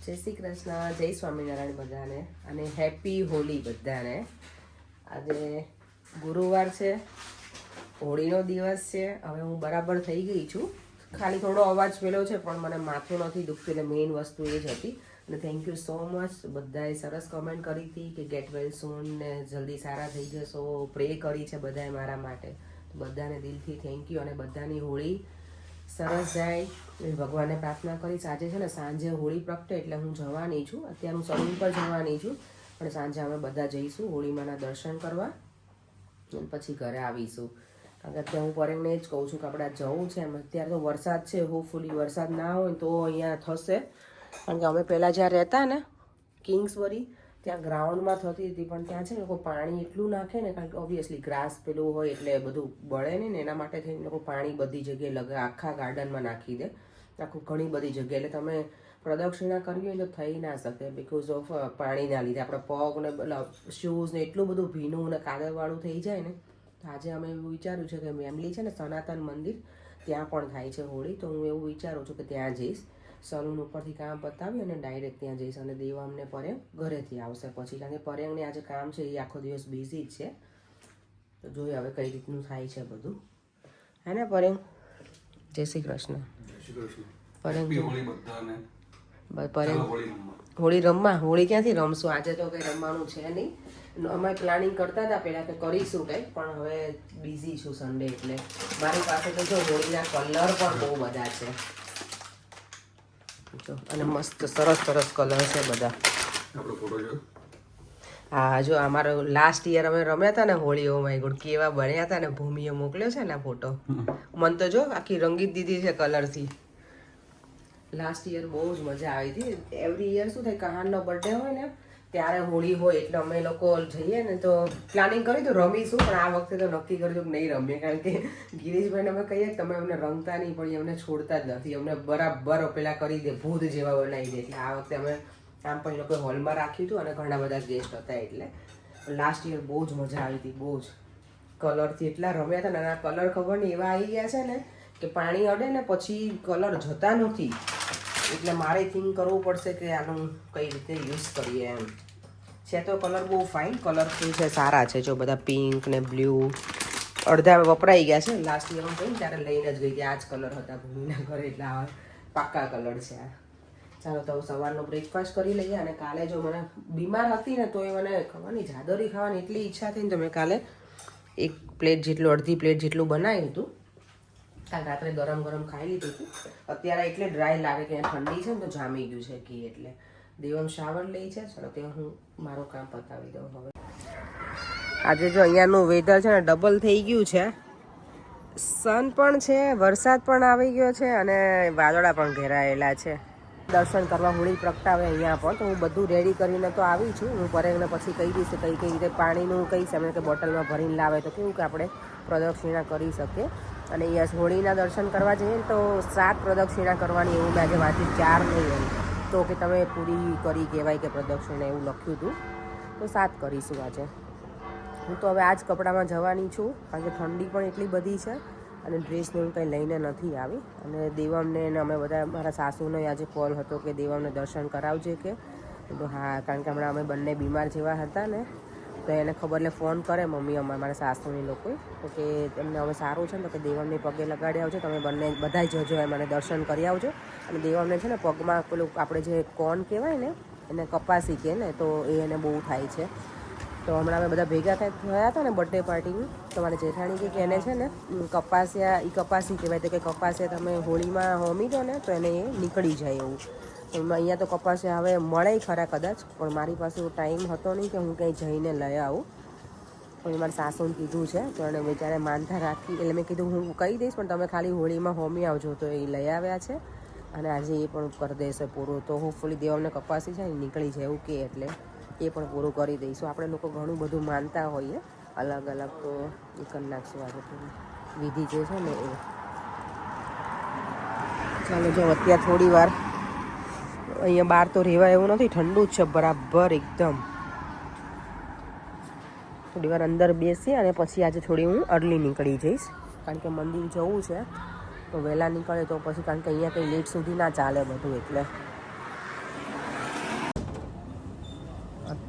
જય શ્રી કૃષ્ણ, જય સ્વામિનારાયણ બધાને અને હેપી હોલી બધાને. આજે ગુરુવાર છે, હોળીનો દિવસ છે. હવે હું બરાબર થઈ ગઈ છું. ખાલી થોડો અવાજ પેલો છે પણ મને માથું નથી દુખતું, એટલે મેઇન વસ્તુ એ જ હતી. અને થેન્ક યુ સો મચ, બધાએ સરસ કમેન્ટ કરી હતી કે ગેટ વેલ સૂન ને જલ્દી સારા થઈ જશો, પ્રે કરી છે બધાએ મારા માટે. બધાને દિલથી થેન્ક યુ. અને બધાની હોળી સરસ જાય એ ભગવાનને પ્રાર્થના કરીશ. આજે છે ને સાંજે હોળી પ્રગટે એટલે હું જવાની છું. અત્યારે હું સલૂન પર જવાની છું, પણ સાંજે અમે બધા જઈશું હોળીમાના દર્શન કરવા અને પછી ઘરે આવીશું. કારણ કે અત્યારે હું પરેંગને જ કહું છું કે આપણે જવું છે એમ. અત્યારે તો વરસાદ છે, હોપફુલી વરસાદ ના હોય તો અહીંયા થશે. કારણ કે અમે પહેલાં જ્યાં રહેતા ને કિંગ્સબરી, ત્યાં ગ્રાઉન્ડમાં થતી હતી, પણ ત્યાં છે ને લોકો પાણી એટલું નાખે ને, કારણ કે ઓબ્વિયસલી ગ્રાસ પેલું હોય એટલે બધું બળે નહીં ને, એના માટે થઈને લોકો પાણી બધી જગ્યાએ આખા ગાર્ડનમાં નાખી દે, આખું ઘણી બધી જગ્યાએ. એટલે તમે પ્રદક્ષિણા કરવી હોય તો થઈ ના શકે બિકોઝ ઓફ પાણીના લીધે. આપણા પગ ને શૂઝ ને એટલું બધું ભીનું ને કાદવવાળું થઈ જાય ને. તો આજે અમે એવું વિચાર્યું છે કે મેમલી છે ને સનાતન મંદિર, ત્યાં પણ થાય છે હોળી. તો હું એવું વિચારું છું કે ત્યાં જઈશ, સલૂન ઉપરથી કામ પતાવી અને ડાયરેક્ટ ત્યાં જઈશ. અને દેવા અમને પરેંગ ઘરેથી આવશે પછી, કારણ કે પરેંગને આજે કામ છે, એ આખો દિવસ બિઝી જ છે. તો જોઈએ હવે કઈ રીતનું થાય છે બધું, હે ને પરેંગ? જય શ્રી કૃષ્ણ. પરેંગ હોળી રમવા, હોળી ક્યાંથી રમશું? આજે તો કંઈ રમવાનું છે નહીં. અમે પ્લાનિંગ કરતા હતા પહેલાં કે કરીશું કંઈક, પણ હવે બિઝી છું સન્ડે એટલે. મારી પાસે તો જો હોળીના કલર પણ બહુ બધા છે જો, અને મસ્ત સરસ સરસ કલર છે બધા. હા જો અમારો લાસ્ટ યર અમે રમ્યા હતા ને હોળી, ઓ માય ગોડ કેવા બન્યા હતા ને. ભૂમિએ મોકલ્યો છે ને ફોટો, મને તો જો આખી રંગી દીધી છે કલરથી. લાસ્ટ યર બહુ જ મજા આવી હતી. એવરી યર શું થાય, કહાનનો બર્થડે હોય ને ત્યારે હોળી હોય એટલે અમે લોકો જઈએ ને તો પ્લાનિંગ કર્યું તો રમીશું, પણ આ વખતે તો નક્કી કર્યું કે નહીં રમીએ. કારણ કે ગિરીશભાઈને અમે કહીએ કે તમે અમને રમતા નહીં, પણ અમને છોડતા જ નથી. અમને બરાબર પેલા કરી દે, ભૂત જેવા બનાવી દે. એટલે આ વખતે અમે આમ પણ લોકો હોલમાં રાખ્યું હતું અને ઘણા બધા ગેસ્ટ હતા, એટલે લાસ્ટ યર બહુ જ મજા આવી હતી. બહુ જ કલરથી એટલા રમ્યા હતા ને. આ કલર ખબર નહીં એવા આવી ગયા છે ને કે પાણી અડે ને પછી કલર જતા નથી. એટલે મારે થિંક કરવું પડશે કે આનું કઈ રીતે યુઝ કરીએ એમ. છે તો કલર બહુ ફાઇન, કલરફુલ છે, સારા છે. જો બધા પિંક ને બ્લુ અડધા વપરાઈ ગયા છે. લાસ્ટ યર હું ગઈ ત્યારે લઈને જ ગઈ હતી, આ જ કલર હતા ભૂમિના ઘરે, એટલે આ પાક્કા કલર છે આ. ચાલો તો સવારનો બ્રેકફાસ્ટ કરી લઈએ. અને કાલે જો મને બીમાર હતી ને તો એ મને ખબર નહીં જાદોરી ખાવાની એટલી ઈચ્છા થઈ ને, તો મેં કાલે એક પ્લેટ જેટલું, અડધી પ્લેટ જેટલું બનાવ્યું હતું. કાલ રાત્રે ગરમ ગરમ ખાઈ લીધું હતું. અત્યારે એટલે ડ્રાય લાગે કે ઠંડી છે ને તો જામી ગયું છે ઘી. એટલે દેવમ શાવર લઈ છે. ચાલો ત્યાં હું મારું કામ પતાવી દઉં હવે. આજે જો અહીંયાનું વેધર છે ને ડબલ થઈ ગયું છે. સન પણ છે, વરસાદ પણ આવી ગયો છે અને વાદળા પણ ઘેરાયેલા છે. દર્શન કરવા હોળી પ્રગટાવે અહીંયા પણ. તો હું બધું રેડી કરીને તો આવી છું. હું પરેંગને પછી કહી દઈશ કઈ કઈ રીતે પાણીનું કહીશ એમને કે બોટલમાં ભરીને લાવે, તો કેવું કે આપણે પ્રદક્ષિણા કરી શકીએ. અને અહીંયા હોળીના દર્શન કરવા જઈએ તો 7 પ્રદક્ષિણા કરવાની, એવું મેં આજે વાંચ્યું, 4 નહીં એમ. તો કે તમે પૂરી કરી કહેવાય કે પ્રદક્ષિણા, એવું લખ્યું હતું. તો 7 કરીશું આજે. હું તો હવે આ જ કપડામાં જવાની છું, કારણ કે ઠંડી પણ એટલી બધી છે અને ડ્રેસને હું કંઈ લઈને નથી આવી. અને દેવમને અમે બધા, મારા સાસુનો આજે કોલ હતો કે દેવમને દર્શન કરાવજે કે. તો હા, કારણ કે હમણાં અમે બંને બીમાર જેવા હતા ને, તો એને ખબર એટલે ફોન કરે મમ્મી અમારા સાસુની લોકો કે એમને હવે સારું છે ને, તો કે દેવમને પગે લગાડી આવજો, તમે બંને બધા જજો એમ, મને દર્શન કરી આવજો. અને દેવમને છે ને પગમાં પેલું આપણે જે કોન કહેવાય ને, એને કપાસી કહે ને, તો એ એને બહુ થાય છે. તો હમણાં અમે બધા ભેગા થયા હતા ને બર્થડે પાર્ટીમાં, તો મારે જેઠાણી કે એને છે ને કપાસિયા, એ કપાસી કહેવાય. તો કે કપાસિયા તમે હોળીમાં હોમી દો ને તો એને એ નીકળી જાય એવું. અહીંયા તો કપાસિયા હવે મળે ખરા કદાચ, પણ મારી પાસે એવો ટાઈમ હતો નહીં કે હું કંઈ જઈને લઈ આવું. પણ મારા સાસુને કીધું છે, તો એને બિચારે માનતા રાખી. એટલે મેં કીધું હું કહી દઈશ, પણ તમે ખાલી હોળીમાં હોમી આવજો. તો એ લઈ આવ્યા છે અને આજે એ પણ કરી દેશે પૂરું. તો હોપફુલી દેવમને કપાસી છે ને નીકળી જાય એવું કે, એટલે એ પણ પૂરું કરી દઈશું. આપણે લોકો ઘણું બધું માનતા હોઈએ અલગ અલગ, તો એ કરી નાખશું આજે પૂરી વિધિ જે છે ને એ. ચાલો જો અત્યારે થોડી વાર અહીંયા બહાર તો રહેવાય એવું નથી, ઠંડુ જ છે બરાબર એકદમ. થોડી વાર અંદર બેસી અને પછી આજે થોડી હું અર્લી નીકળી જઈશ, કારણ કે મંદિર જવું છે. તો વહેલા નીકળે તો પછી, કારણ કે અહીંયા કંઈ લેટ સુધી ના ચાલે બધું. એટલે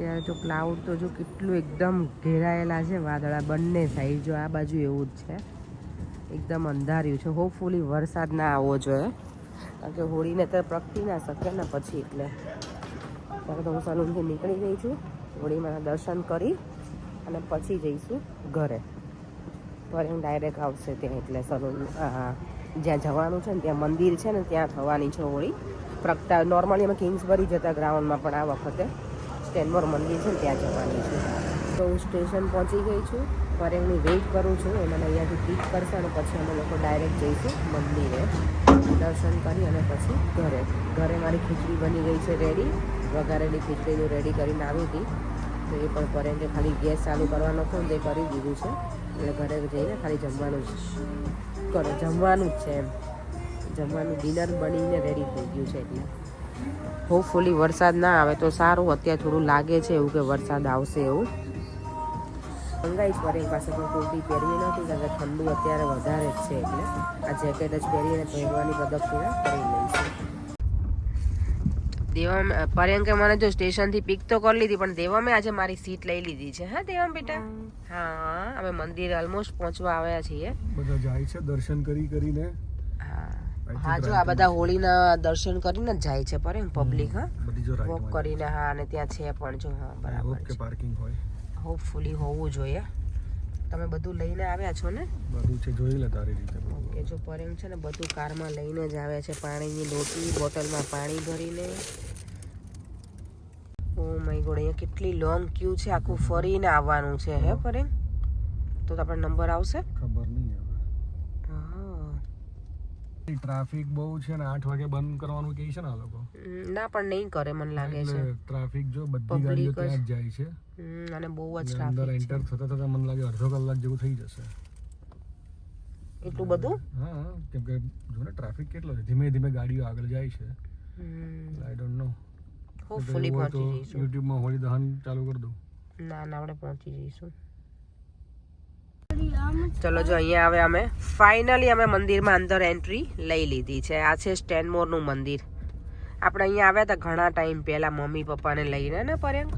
અત્યારે જો ક્લાઉડ તો જો કેટલું એકદમ ઘેરાયેલા છે વાદળા બંને સાઈડ. જો આ બાજુ એવું જ છે, એકદમ અંધાર્યું છે. હોપફુલી વરસાદ ના આવવો જોઈએ, કારણ કે હોળીને તો પ્રગટી ના શકે ને પછી. એટલે ત્યારે તો હું સલૂનથી નીકળી ગઈ છું. હોળીમાં દર્શન કરી અને પછી જઈશું ઘરે. પરેંગ ડાયરેક્ટ આવશે ત્યાં. એટલે સલૂન જ્યાં જવાનું છે ને ત્યાં મંદિર છે ને ત્યાં થવાની છે હોળી પ્રગટા. નોર્મલી અમે કિંગ્સબરી જતા ગ્રાઉન્ડમાં, પણ આ વખતે સ્ટેનમોર મંદિર છે ને ત્યાં જવાની છે. તો હું સ્ટેશન પહોંચી ગઈ છું. પરેંગની વેઇટ કરું છું. એ મને અહીંયાથી પિક કરશે અને પછી અમે લોકો ડાયરેક્ટ જઈશું મંદિરે દર્શન કરી અને પછી ઘરે મારી ખીચડી બની ગઈ છે રેડી. વઘારેલી ખીચડીનું રેડી કરીને આવી હતી. તો એ પણ પરેંગે ખાલી ગેસ ચાલુ કરવાનો હતો ને તે કરી દીધું છે. એટલે ઘરે જઈને ખાલી જમવાનું જ છે એમ. જમવાનું ડિનર બનીને રેડી થઈ ગયું છે. એટલે હોપફુલી વરસાદ ના આવે તો સારું. અત્યારે થોડું લાગે છે એવું કે વરસાદ આવશે એવું. મંગાઈ પરેંગ પાસે પણ કુર્તી પહેરવી નથી, કારણ કે ઠંડુ અત્યારે વધારે જ છે. એટલે આ જેકેટ જ પહેરીને પહેરવાની પ્રદક્ષિણા કરી લઈશું. દેવમ પરેંગે મને જો સ્ટેશનથી પિક તો કરી લીધી, પણ દેવમે આજે મારી સીટ લઈ લીધી છે. હા દેવમ બેટા? હા, અમે મંદિર ઓલમોસ્ટ પહોંચવા આવ્યા છીએ. બધા જાય છે દર્શન કરીને. હા જો આ બધા હોળીના દર્શન કરીને જ જાય છે પરેંગ પબ્લિક. હા, વોક કરીને. હા, અને ત્યાં છે પણ જો. હા બરાબર છે. પાર્કિંગ હોય, હોપફુલી હોવું જોઈએ. તમે બધું લઈને આવ્યા છો ને? બધું છે, જોઈ લે તારી રીતે. ઓકે, જો પરેંગ છે ને બધું કારમાં લઈને જ આવ્યા છે. પાણીની લોટી, બોટલમાં પાણી ભરીને. ઓ માય ગોડ, અહીંયા કેટલી લોંગ ક્યુ છે. આખું ફરીને આવવાનું છે. હે પરેંગ? તો આપણે નંબર આવશે? ખબર નહીં હવે. ટ્રાફિક બહુ છે ને 8 વાગે બંધ કરવાનું કહે છે ને આ લોકો. ના, પણ નહીં કરે મને લાગે છે. ટ્રાફિક જો બધી ગાડીઓ ત્યાં જ જાય છે અને બહુ જ અંદર ટ્રાફિક એન્ટર થતા મને લાગે અડધો કલાક જેવું થઈ જશે. એટલું બધું? હા, કેમ કે જો ને ટ્રાફિક કેટલો છે. ધીમે ધીમે ગાડીઓ આગળ જાય છે. I don't know. હોપફુલી પહોંચી જઈશું. YouTube માં હોળી દહન ચાલુ કરી દઉં. ના આપણે પહોંચી જઈશું. ચલો જો અહીંયા આવે અમે ફાઇનલી અમે મંદિરમાં અંદર એન્ટ્રી લઈ લીધી છે. આ છે સ્ટેનમોરનું મંદિર. આપણે અહીંયા આવ્યા હતા ઘણા ટાઈમ પહેલા મમ્મી પપ્પાને લઈને ને પરેંગ.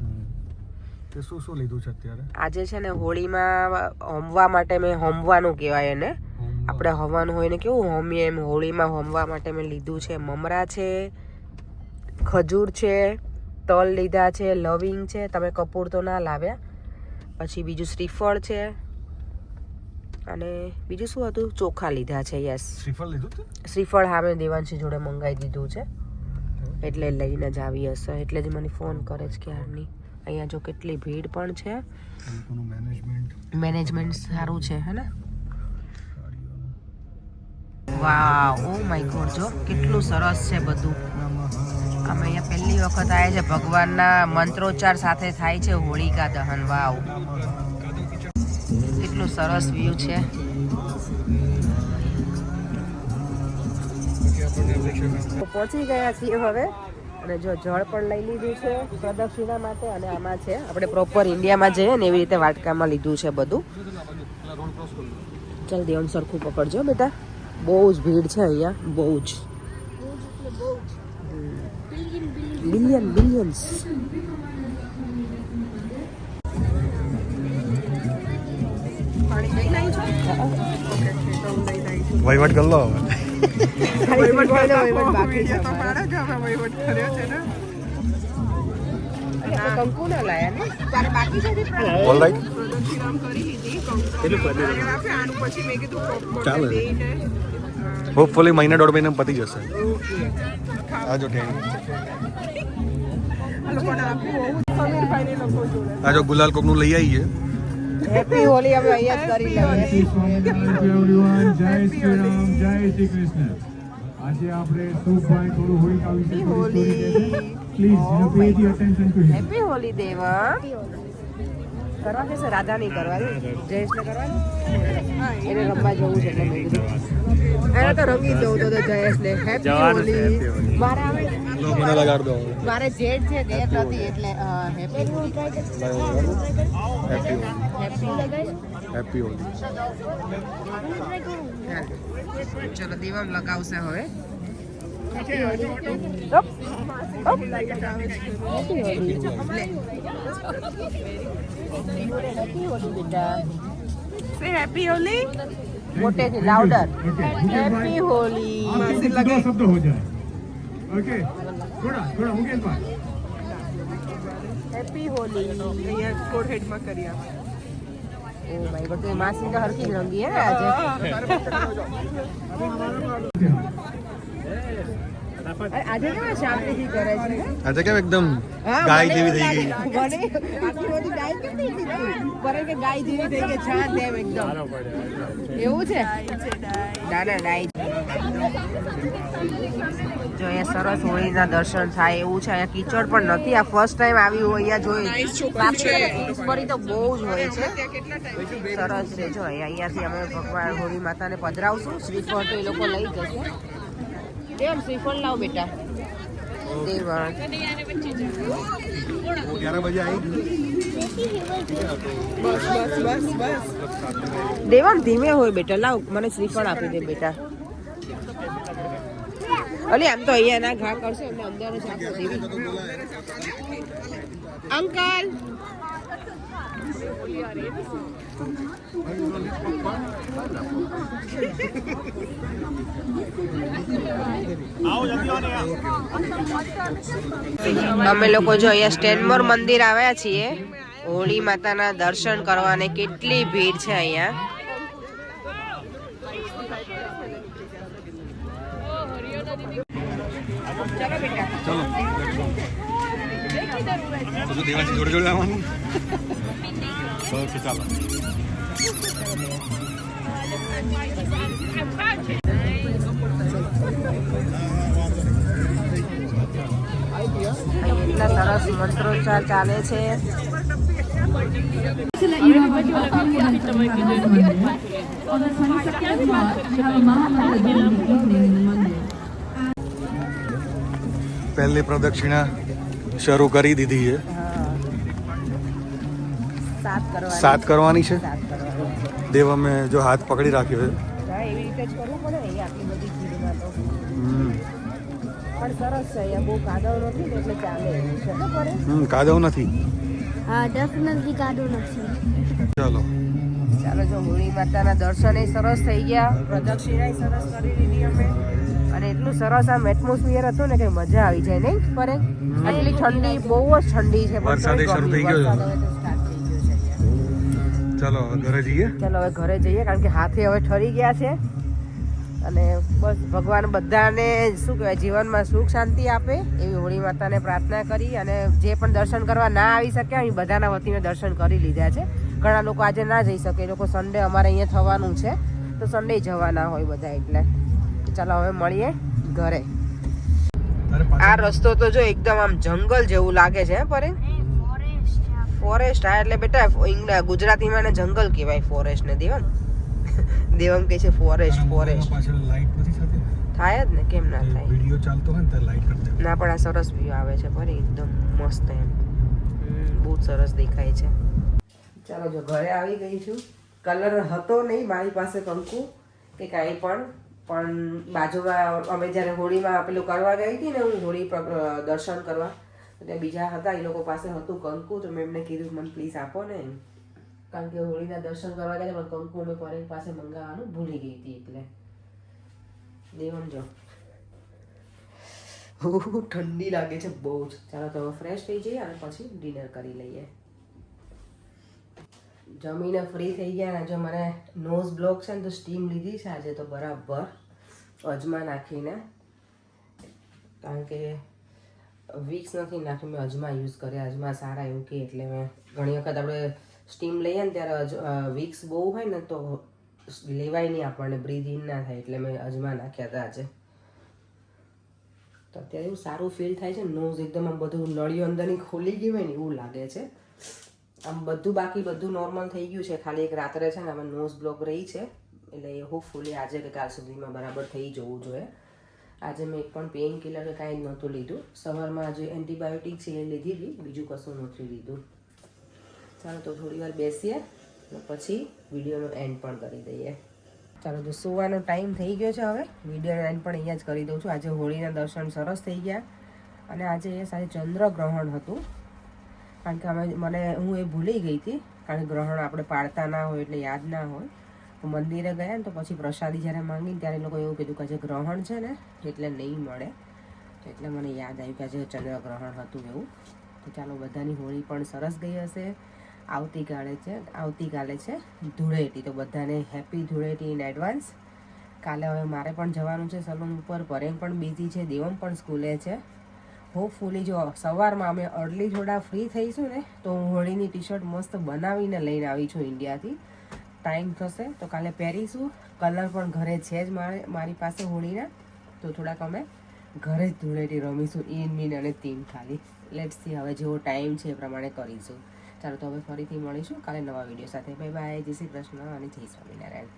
તે શું લીધું છે અત્યારે? આજે છે ને હોળીમાં હોમવા માટે મેં હોમવાનું કહેવાય એને. આપણે હવાનું હોય ને કેવું હોમીએ એમ હોળીમાં હોમવા માટે મેં લીધું છે. મમરા છે, ખજૂર છે, તલ લીધા છે, લવિંગ છે. તમે કપૂર તો ના લાવ્યા. પછી બીજું શ્રીફળ છે અને બીજું શું હતું? ચોખા લીધા છે. યસ, શ્રીફળ લીધું છે. શ્રીફળ હા મેં દેવાંશી જોડે મંગાવી દીધું છે. એટલે લઈને જ આવી હશે. એટલે જ મને ફોન કરે છે ક્યારની. અહીંયા જો કેટલી ભીડ પણ છે. મેનેજમેન્ટ સારું છે હે ને? વાવ, ઓ માય ગોડ, જો કેટલું સરસ છે બધું. અમે અહીંયા પહેલી વખત આવ્યા છે. ભગવાનના મંત્રોચ્ચાર સાથે થાય છે હોળિકા દહન. વાવ, કેટલું સરસ વ્યૂ છે. પહોંચી ગયા છીએ હવે. અને જો જળ પણ લઈ લીધું છે પ્રદક્ષિણા માટે. અને આમાં છે આપણે પ્રોપર ઇન્ડિયામાં જઈએ ને એવી રીતે વાટકામાં લીધું છે બધું. ચાલ દેવન સરખું પકડજો બેટા. બહુ જ ભીડ છે અહીંયા, બહુ જ. બિલિયન્સ. વહીવટ કરી લો હવે. કંકુ ના લાયા ને તારે બાકી છે. ઓલરાઈટ, ચાલે. હોપફુલી મહિના 1.5 મહિના પતી જશે. આ જો આ જો ગુલાલ કોકનું લઈ આવીએ. હેપી હોલી અમે અહીંયા જ કરી લઈએ. જય શ્રી રામ, જય શ્રી કૃષ્ણ. આજે આપણે સુખભાઈ થોડું હોળી વિશે please pay the attention to him. Happy Holi દેવા. કરવા દેશે? રાધા નહીં કરવાની, જયેશને કરવાની. એને રમવા જવું છે એટલે મેં કીધું એને તો રમી દઉં તો જયેશને. હેપી હોલી. મારે મને લગાડ દો. મારે જેડ છે ડેટ હતી એટલે હેપી હોલી. હેપી હોલી. ચલો દીવામ લગાવશે હવે. Say happy Holi. What is it? Louder. Happy Holi. आपके बीच 2 शब्द हो जाए. Okay. थोड़ा मुकेश भाई. Happy Holi. ये forehead में करिया. Oh my God, तो मासी का हर की रंगी है आज. આજે કેવા શાંતિથી કરે છે આજે કેમ એકદમ ગાય જેવી થઈ ગઈ મને આટલી બધી ગાય કેમ થઈ ગઈ પર કે ગાય જેવી થઈ ગઈ શાંત એમ એકદમ એવું છે દાદા ગાય જો અહીંયા સરસ હોળીના દર્શન થાય એવું છે અહીંયા કીચડ પણ નથી આ ફર્સ્ટ ટાઈમ આવ્યું અહીંયા જોઈ બાકી ફરી તો બહુ જ હોય છે સરસ છે જો અહીંયાથી અમે ભગવાન હોળી માતાને પધરાવશું શ્રીફળ તો એ લોકો લઈ જશે देव श्रीफल लाओ बेटा देवन 11 बजे आएगी बस देवन धीमे होय बेटा लाओ મને શ્રીફળ આપી દે બેટા અલી આમ તો અહીંયા ના ઘા કરશે એટલે અંદર જ આપો દેવી અંકલ અમે લોકો જો અહીંયા સ્ટેનમોર મંદિર આવ્યા છીએ હોળી માતાના દર્શન કરવાને કેટલી ભીડ છે અહીંયા ચલો દેવાથી જોડે જોડે આવવાનું ઓકે ચાલો એટલા સરસ મંત્રોચ્ચાર ચાલે છે પહેલી પ્રદક્ષિણા શરૂ કરી દીધી છે સાત કરવાની છે દેવ અમે જો હાથ પકડી રાખ્યો છે એવી રીતે જ કરવું પડે અહીંયા આટલી બધી ભીડમાં તો પણ સરસ છે અહીંયા બહુ કાદવ નથી ને એટલે ચાલે એવું છે ને પડે કાદવ નથી હા ડેફિનેટલી કાઢું નથી ચાલો ચાલો જો હોળી માતાના દર્શન સરસ થઈ ગયા પ્રદક્ષિણા સરસ કરી દીધી અમે અને એટલું સરસ આમ એટમોસ્ફિયર હતું ને કે મજા આવી જાય નહીં પરે આટલી ઠંડી બહુ જ ઠંડી છે વરસાદ શરૂ થઈ ગયો ચાલો ઘરે જઈએ ચાલો હવે ઘરે જઈએ કારણ કે હાથે હવે ઠરી ગયા છે અને બસ ભગવાન બધાને શું કહેવાય જીવનમાં સુખ શાંતિ આપે એવી હોળી માતાને પ્રાર્થના કરી અને જે પણ દર્શન કરવા ના આવી શકે અહીં બધાના વતીને દર્શન કરી લીધા છે ઘણા લોકો આજે ના જઈ શકે એ લોકો સન્ડે અમારે અહીંયા થવાનું છે તો સન્ડે જવાના હોય બધા એટલે ચાલો હવે મળીએ ઘરે આ રસ્તો તો જો એકદમ આમ જંગલ જેવું લાગે છે પરે ફોરેસ્ટ હા એટલે બેટા ગુજરાતીમાં ને જંગલ કહેવાય ફોરેસ્ટ ને દેવમ દેવમ કહે છે ફોરેસ્ટ પાછળ લાઈટ નથી થતી થાય જ ને કેમ ના થાય વિડિયો ચાલતો હોય ને તો લાઈટ કરી દે ના પણ આ સરસ વ્યૂ આવે છે પર એકદમ મસ્ત એમ બહુ સરસ દેખાય છે ચાલો જો ઘરે આવી ગઈ છું કલર હતો નહીં મારી પાસે કંકુ કે કાંઈ પણ બાજુમાં અમે જ્યારે હોળીમાં પેલું કરવા ગઈ હતી ને હું હોળી દર્શન કરવા ત્યાં બીજા હતા એ લોકો પાસે હતું કંકુ તો મેં એમને કીધું મને પ્લીઝ આપો ને એમ કારણ કે હોળીના દર્શન કરવા ગયા પણ કંકુ અમે પરેશ પાસે મંગાવવાનું ભૂલી ગઈ હતી એટલે દેવમ જો ઠંડી લાગે છે બહુ જ ચાલો તો ફ્રેશ થઈ જઈએ અને પછી ડિનર કરી લઈએ જમીને ફ્રી થઈ ગયા અને જો મને નોઝ બ્લોક છે ને તો સ્ટીમ લીધી છે આજે તો બરાબર અજમા નાખીને કારણ કે વિક્સ નથી નાખી મેં અજમા યુઝ કર્યા અજમા સારા એવું કે એટલે મેં ઘણી વખત આપણે સ્ટીમ લઈએ ને ત્યારે વિક્સ બહુ હોય ને તો લેવાય નહીં આપણને બ્રીથ ઇન ના થાય એટલે મેં અજમા નાખ્યા હતા આજે તો અત્યારે એવું સારું ફીલ થાય છે નોઝ એકદમ આમ બધું નળીઓ અંદરની ખોલી ગઈ હોય ને એવું લાગે છે આમ બધું બાકી બધું નોર્મલ થઈ ગયું છે ખાલી એક રાત્રે છે ને આમાં નોઝ બ્લોક રહી છે એટલે એ હોપફુલી આજે કે કાલ સુધીમાં બરાબર થઈ જવું જોઈએ આજે મેં એક પણ પેઇન કિલર કે કાંઈ જ નહોતું લીધું સવારમાં જે એન્ટીબાયોટિક છે એ લીધી હતી બીજું કશું નહોતું લીધું ચાલો તો થોડી વાર બેસીએ અને પછી વિડીયોનો એન્ડ પણ કરી દઈએ ચાલો તો સુવાનો ટાઈમ થઈ ગયો છે. હવે વિડીયો એન્ડ પણ અહીંયા જ કરી દઉં છું. આજે હોળીના દર્શન સરસ થઈ ગયા અને આજે એ સાથે ચંદ્રગ્રહણ હતું. કારણ કે હું એ ભૂલી ગઈ હતી, કારણ કે ગ્રહણ આપણે પાડતા ના હોય એટલે યાદ ના હોય. તો મંદિરે ગયા ને તો પછી પ્રસાદી જ્યારે માંગીને ત્યારે એ લોકો એવું કીધું કે આજે ગ્રહણ છે ને એટલે નહીં મળે. તો એટલે મને યાદ આવ્યું કે આજે ચંદ્રગ્રહણ હતું એવું. તો ચાલો બધાની હોળી પણ સરસ ગઈ હશે. આવતીકાલે છે ધૂળેટી, તો બધાને હેપી ધૂળેટી ઇન એડવાન્સ. કાલે હવે મારે પણ જવાનું છે સલૂન ઉપર. પરેમ પણ બિઝી છે, દેવમ પણ સ્કૂલે છે. હોપફુલી જો સવારમાં અમે અર્લી થોડા ફ્રી થઈશું ને તો હું હોળીની ટી શર્ટ મસ્ત બનાવીને લઈને આવી છું ઇન્ડિયાથી. ટાઈમ થશે તો કાલે પહેરીશું. કલર પણ ઘરે છે જ મારી પાસે હોળીના, તો થોડાક અમે ઘરે જ ધૂળેટી રમીશું. મીન અને તીમ ખાલી. લેટ્સ સી હવે જેવો ટાઈમ છે એ પ્રમાણે કરીશું. ચાલો તો હવે ફરીથી મળીશું કાલે નવા વિડીયો સાથે. બાય બાય, જય શ્રી કૃષ્ણ અને જય સ્વામિનારાયણ.